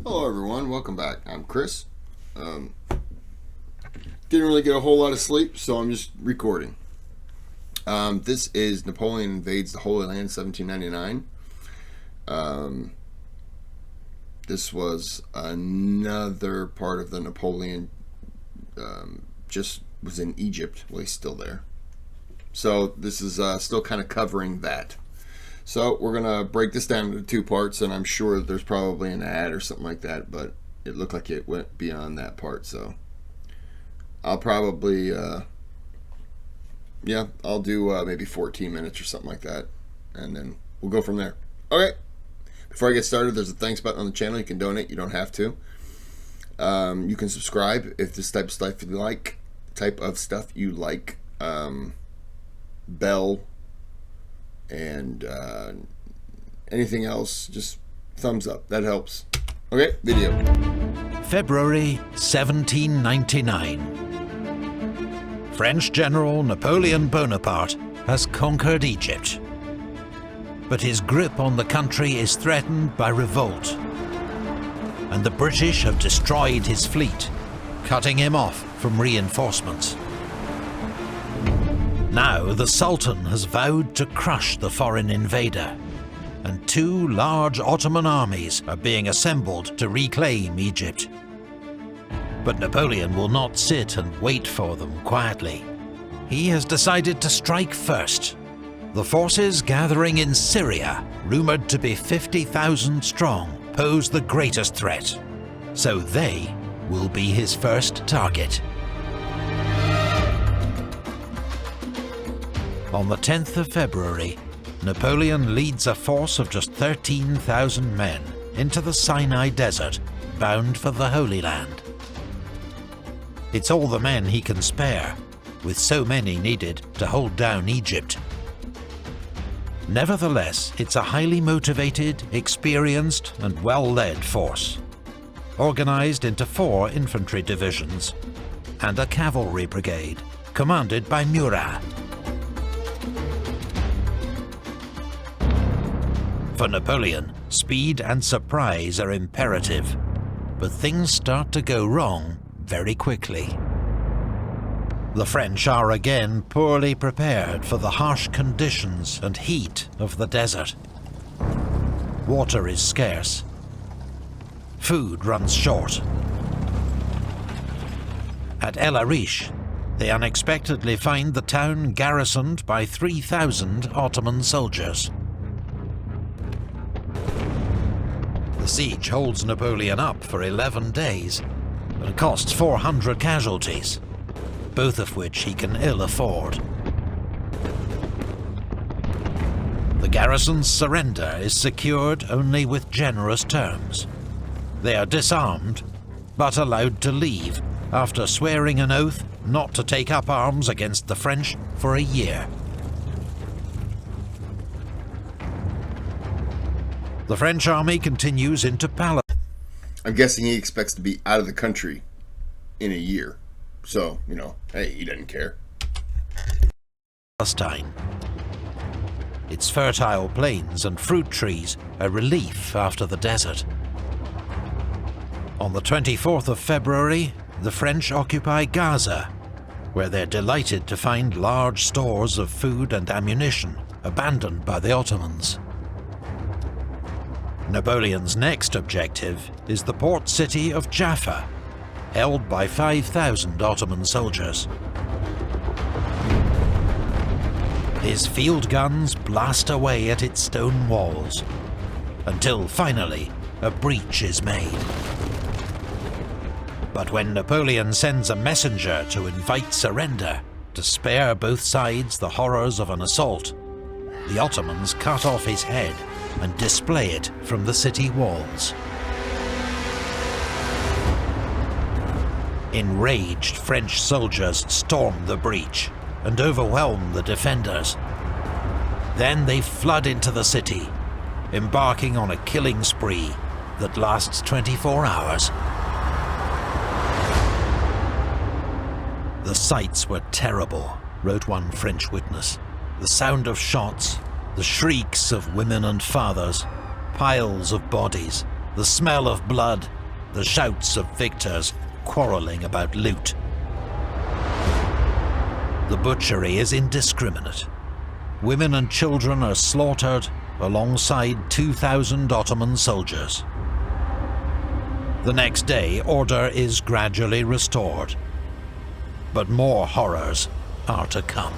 Hello everyone, welcome back. I'm Kris. Didn't really get a whole lot of sleep, so I'm just recording. This is Napoleon Invades the Holy Land, 1799. This was another part of the Napoleon, just was in Egypt. Well, he's still there. So this is still kind of covering that. So we're going to break this down into two parts, and I'm sure there's probably an ad or something like that, but it looked like it went beyond that part. So I'll probably, I'll do maybe 14 minutes or something like that, and then we'll go from there. Okay. Before I get started, there's a thanks button on the channel. You can donate. You don't have to. You can subscribe if this type of stuff you like. Bell and anything else, just thumbs up. That helps. Okay, video. February 1799. French General Napoleon Bonaparte has conquered Egypt. But his grip on the country is threatened by revolt, and the British have destroyed his fleet, cutting him off from reinforcements. Now the Sultan has vowed to crush the foreign invader, and two large Ottoman armies are being assembled to reclaim Egypt. But Napoleon will not sit and wait for them quietly. He has decided to strike first. The forces gathering in Syria, rumoured to be 50,000 strong, pose the greatest threat, so they will be his first target. On the 10th of February, Napoleon leads a force of just 13,000 men into the Sinai Desert, bound for the Holy Land. It's all the men he can spare, with so many needed to hold down Egypt. Nevertheless, it's a highly motivated, experienced and well-led force, organised into 4 infantry divisions and a cavalry brigade, commanded by Murat. For Napoleon, speed and surprise are imperative, but things start to go wrong very quickly. The French are again poorly prepared for the harsh conditions and heat of the desert. Water is scarce. Food runs short. At El Arish, they unexpectedly find the town garrisoned by 3,000 Ottoman soldiers. The siege holds Napoleon up for 11 days and costs 400 casualties, both of which he can ill afford. The garrison's surrender is secured only with generous terms. They are disarmed, but allowed to leave after swearing an oath not to take up arms against the French for a year. The French army continues into Palestine. I'm guessing he expects to be out of the country in a year. So, hey, he doesn't care. Its fertile plains and fruit trees a relief after the desert. On the 24th of February, the French occupy Gaza, where they're delighted to find large stores of food and ammunition abandoned by the Ottomans. Napoleon's next objective is the port city of Jaffa, held by 5,000 Ottoman soldiers. His field guns blast away at its stone walls, until finally a breach is made. But when Napoleon sends a messenger to invite surrender, to spare both sides the horrors of an assault, the Ottomans cut off his head and display it from the city walls. Enraged French soldiers storm the breach and overwhelm the defenders. Then they flood into the city, embarking on a killing spree that lasts 24 hours. The sights were terrible, wrote one French witness. The sound of shots, the shrieks of women and fathers, piles of bodies, the smell of blood, the shouts of victors quarrelling about loot. The butchery is indiscriminate. Women and children are slaughtered alongside 2,000 Ottoman soldiers. The next day, order is gradually restored, but more horrors are to come.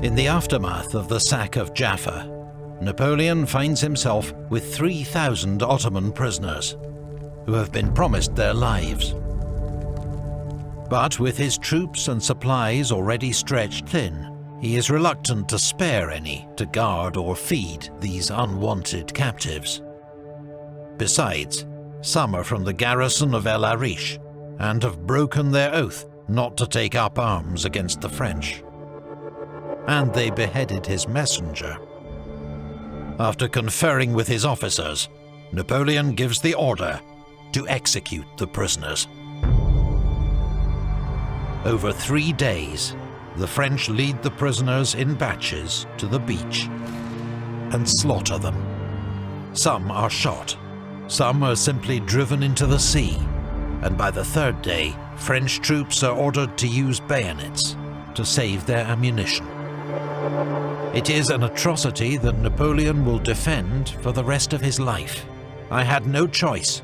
In the aftermath of the sack of Jaffa, Napoleon finds himself with 3,000 Ottoman prisoners, who have been promised their lives. But with his troops and supplies already stretched thin, he is reluctant to spare any to guard or feed these unwanted captives. Besides, some are from the garrison of El Arish and have broken their oath not to take up arms against the French. And they beheaded his messenger. After conferring with his officers, Napoleon gives the order to execute the prisoners. Over 3 days, the French lead the prisoners in batches to the beach and slaughter them. Some are shot, some are simply driven into the sea, and by the 3rd day, French troops are ordered to use bayonets to save their ammunition. It is an atrocity that Napoleon will defend for the rest of his life. I had no choice,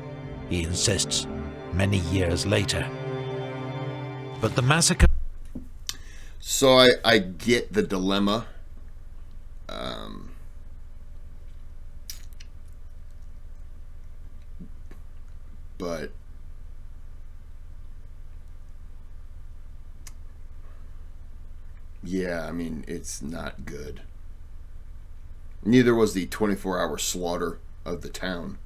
he insists many years later. But the massacre... So I get the dilemma. But yeah, I mean, it's not good. Neither was the 24-hour slaughter of the town.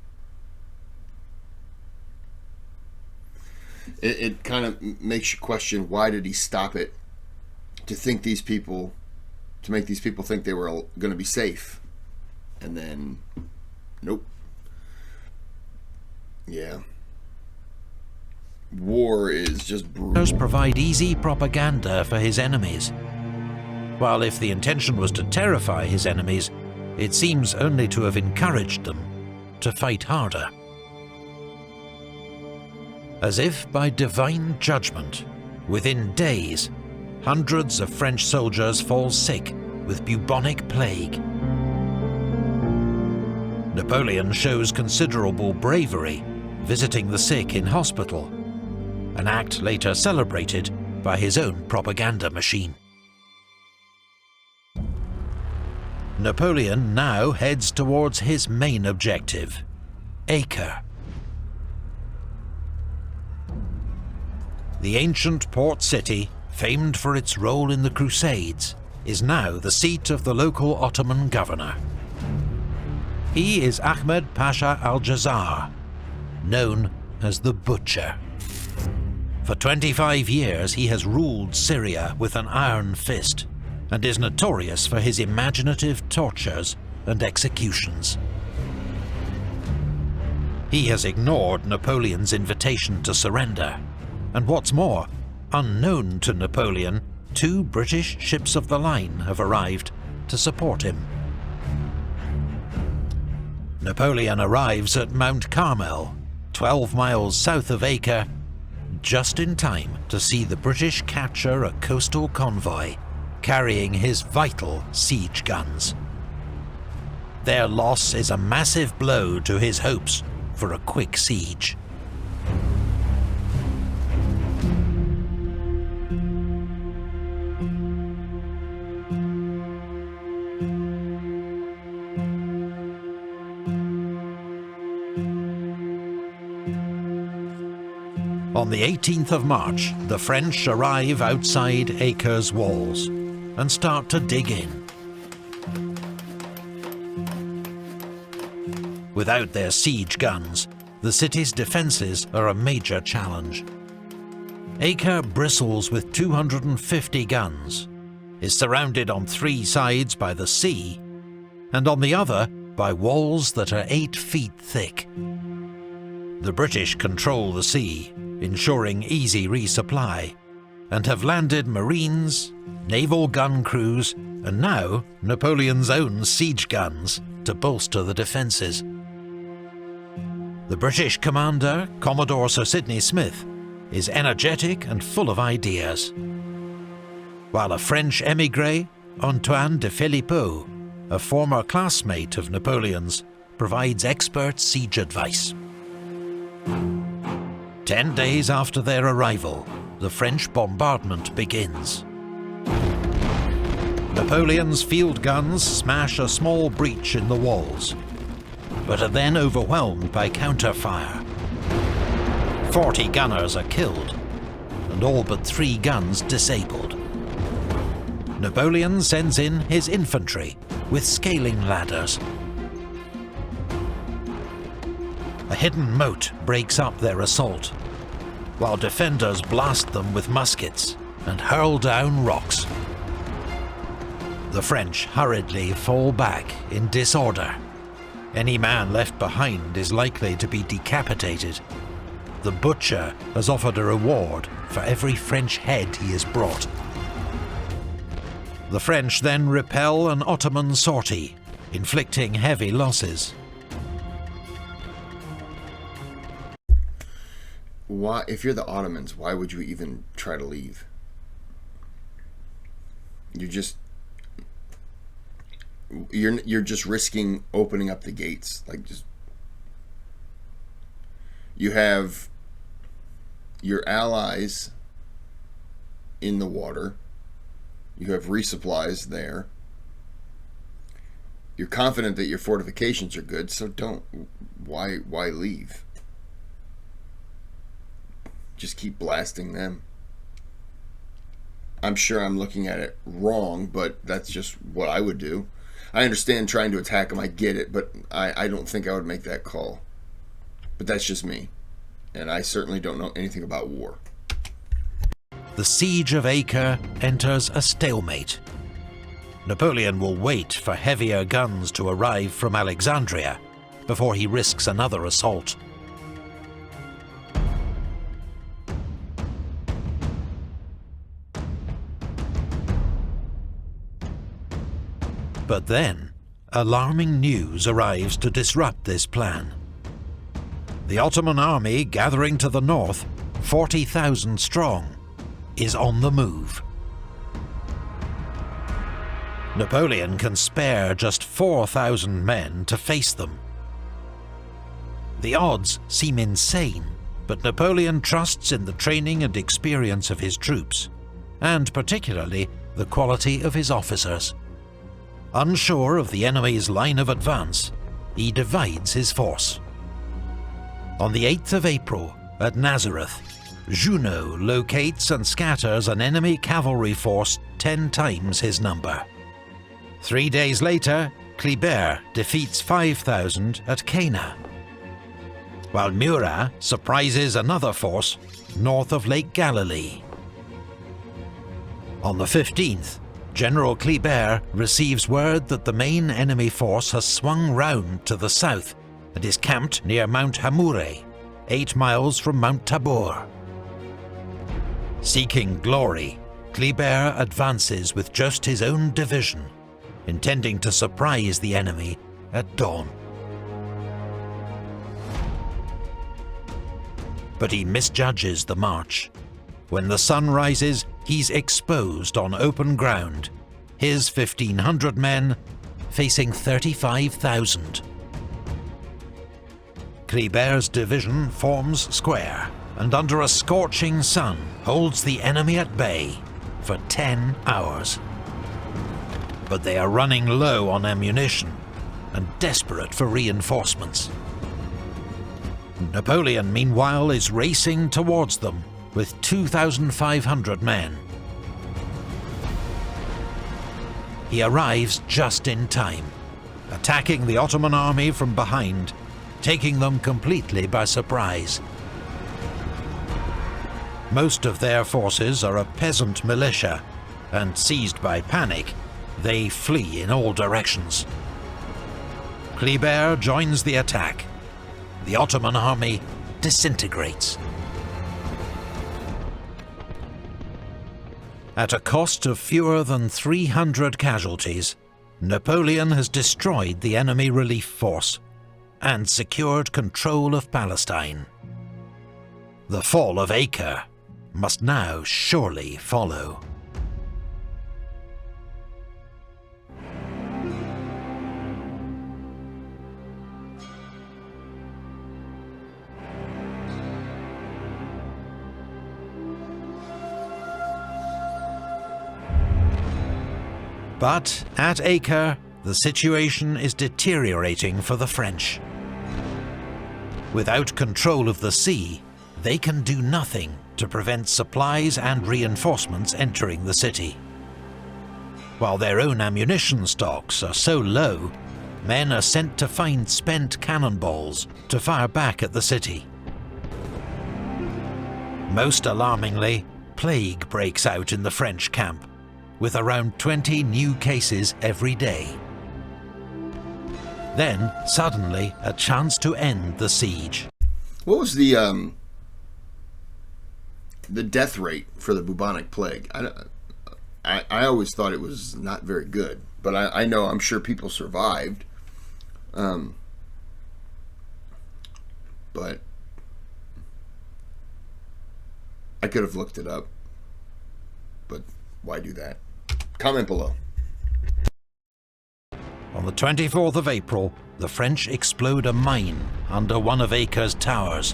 It kind of makes you question, why did he stop it? To make these people think they were going to be safe. And then, nope. Yeah. War is just brutal. Provide easy propaganda for his enemies. While if the intention was to terrify his enemies, it seems only to have encouraged them to fight harder. As if by divine judgment, within days, hundreds of French soldiers fall sick with bubonic plague. Napoleon shows considerable bravery, visiting the sick in hospital, an act later celebrated by his own propaganda machine. Napoleon now heads towards his main objective, Acre. The ancient port city, famed for its role in the Crusades, is now the seat of the local Ottoman governor. He is Ahmed Pasha al-Jazar, known as the Butcher. For 25 years he has ruled Syria with an iron fist, and is notorious for his imaginative tortures and executions. He has ignored Napoleon's invitation to surrender, and what's more, unknown to Napoleon, 2 British ships of the line have arrived to support him. Napoleon arrives at Mount Carmel, 12 miles south of Acre, just in time to see the British capture a coastal convoy carrying his vital siege guns. Their loss is a massive blow to his hopes for a quick siege. On the 18th of March, the French arrive outside Acre's walls and start to dig in. Without their siege guns, the city's defences are a major challenge. Acre bristles with 250 guns, is surrounded on 3 sides by the sea, and on the other by walls that are 8 feet thick. The British control the sea, ensuring easy resupply, and have landed Marines, naval gun crews, and now Napoleon's own siege guns to bolster the defences. The British commander, Commodore Sir Sidney Smith, is energetic and full of ideas, while a French émigré, Antoine de Philippot, a former classmate of Napoleon's, provides expert siege advice. 10 days after their arrival, the French bombardment begins. Napoleon's field guns smash a small breach in the walls, but are then overwhelmed by counter-fire. 40 gunners are killed, and all but 3 guns disabled. Napoleon sends in his infantry with scaling ladders. A hidden moat breaks up their assault, while defenders blast them with muskets and hurl down rocks. The French hurriedly fall back in disorder. Any man left behind is likely to be decapitated. The butcher has offered a reward for every French head he has brought. The French then repel an Ottoman sortie, inflicting heavy losses. Why, if you're the Ottomans, why would you even try to leave? You're just risking opening up the gates. You have your allies in the water. You have resupplies there. You're confident that your fortifications are good, so why leave? Just keep blasting them. I'm sure I'm looking at it wrong, but that's just what I would do. I understand trying to attack them, I get it, but I don't think I would make that call. But that's just me. And I certainly don't know anything about war. The siege of Acre enters a stalemate. Napoleon will wait for heavier guns to arrive from Alexandria before he risks another assault. But then, alarming news arrives to disrupt this plan. The Ottoman army gathering to the north, 40,000 strong, is on the move. Napoleon can spare just 4,000 men to face them. The odds seem insane, but Napoleon trusts in the training and experience of his troops, and particularly the quality of his officers. Unsure of the enemy's line of advance, he divides his force. On the 8th of April, at Nazareth, Junot locates and scatters an enemy cavalry force 10 times his number. 3 days later, Kléber defeats 5,000 at Cana, while Murat surprises another force north of Lake Galilee. On the 15th, General Kléber receives word that the main enemy force has swung round to the south and is camped near Mount Hamoure, 8 miles from Mount Tabor. Seeking glory, Kléber advances with just his own division, intending to surprise the enemy at dawn. But he misjudges the march. When the sun rises, he's exposed on open ground, his 1,500 men facing 35,000. Kléber's division forms square, and under a scorching sun holds the enemy at bay for 10 hours. But they are running low on ammunition and desperate for reinforcements. Napoleon, meanwhile, is racing towards them with 2,500 men. He arrives just in time, attacking the Ottoman army from behind, taking them completely by surprise. Most of their forces are a peasant militia, and seized by panic, they flee in all directions. Kleber joins the attack. The Ottoman army disintegrates. At a cost of fewer than 300 casualties, Napoleon has destroyed the enemy relief force and secured control of Palestine. The fall of Acre must now surely follow. But at Acre, the situation is deteriorating for the French. Without control of the sea, they can do nothing to prevent supplies and reinforcements entering the city. While their own ammunition stocks are so low, men are sent to find spent cannonballs to fire back at the city. Most alarmingly, plague breaks out in the French camp, with around 20 new cases every day. Then, suddenly, a chance to end the siege. What was the death rate for the bubonic plague? I always thought it was not very good, but I'm sure people survived. But I could have looked it up, but why do that? Comment below. On the 24th of April, the French explode a mine under one of Acre's towers,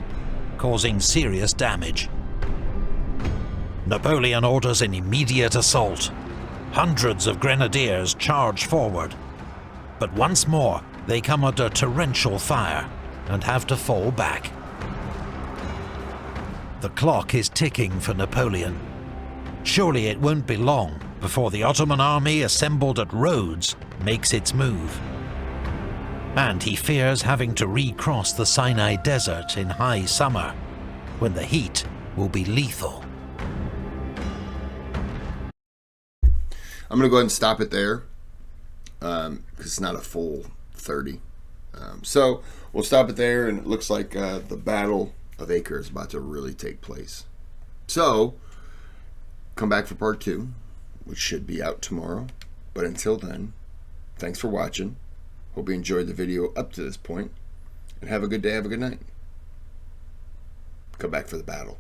causing serious damage. Napoleon orders an immediate assault. Hundreds of grenadiers charge forward. But once more, they come under torrential fire and have to fall back. The clock is ticking for Napoleon. Surely it won't be long before the Ottoman army assembled at Rhodes makes its move. And he fears having to recross the Sinai Desert in high summer, when the heat will be lethal. I'm going to go ahead and stop it there, because it's not a full 30. So we'll stop it there, and it looks like the Battle of Acre is about to really take place. So come back for part 2, which should be out tomorrow. But until then, thanks for watching. Hope you enjoyed the video up to this point, and have a good day, have a good night. Come back for the battle.